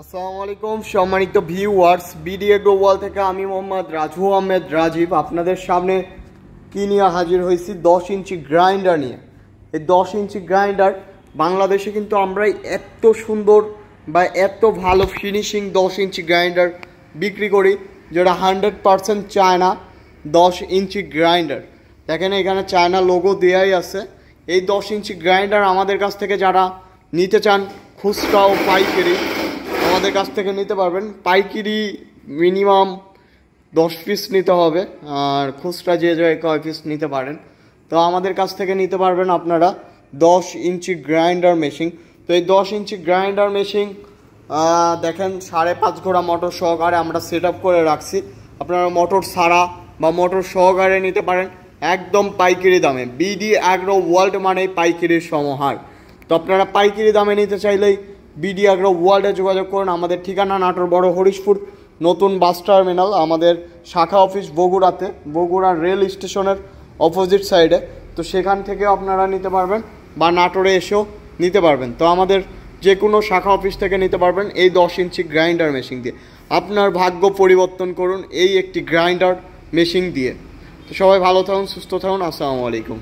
আসসালামু আলাইকুম সম্মানিত ভিউয়ার্স, বিডি এগ্রো ওয়াল থেকে আমি মোহাম্মদ রাজু আহমেদ রাজীব আপনাদের সামনে কি নিয়ে হাজির হয়েছি 10 ইঞ্চি গ্রাইন্ডার নিয়ে। এই 10 ইঞ্চি গ্রাইন্ডার বাংলাদেশে কিন্তু আমরাই এত সুন্দর বা এত ভালো ফিনিশিং 10 ইঞ্চি গ্রাইন্ডার বিক্রি করি, যেটা 100% চায়না 10 ইঞ্চি গ্রাইন্ডার। দেখেন এখানে চায়না লোগো দেওয়াই আছে। এই 10 ইঞ্চি গ্রাইন্ডার আমাদের কাছ থেকে যারা নিতে চান খুচরা ও পাইকারি আমাদের কাছ থেকে নিতে পারবেন। পাইকারি মিনিমাম 10 পিস নিতে হবে, আর খুচরা যে কয় পিস নিতে পারেন। তো আমাদের কাছ থেকে নিতে পারবেন আপনারা 10 ইঞ্চি গ্রাইন্ডার মেশিন। তো এই 10 ইঞ্চি গ্রাইন্ডার মেশিন দেখেন 5.5 ঘোড়া মোটর সহকারে আমরা সেট আপ করে রাখছি। আপনারা মোটর ছাড়া বা মোটর সহকারে নিতে পারেন একদম পাইকারি দামে। বিডি এগ্রো ওয়ার্ল্ড মানে পাইকারির সমাহার। তো আপনারা পাইকারি দামে নিতে চাইলেই বিডি এগ্রো ওয়ার্ল্ডে যোগাযোগ করুন। আমাদের ঠিকানা নাটোর বড় হরিশপুর নতুন বাস টার্মিনাল, আমাদের শাখা অফিস বগুড়াতে, বগুড়া রেল স্টেশনের অপোজিট সাইডে। তো সেখান থেকে আপনারা নিতে পারবেন বা নাটোরে এসেও নিতে পারবেন। তো আমাদের যে কোনো শাখা অফিস থেকে নিতে পারবেন এই 10 ইঞ্চি গ্রাইন্ডার মেশিন দিয়ে। আপনার ভাগ্য পরিবর্তন করুন এই একটি গ্রাইন্ডার মেশিন দিয়ে। তো সবাই ভালো থাকুন, সুস্থ থাকুন। আসসালামু আলাইকুম।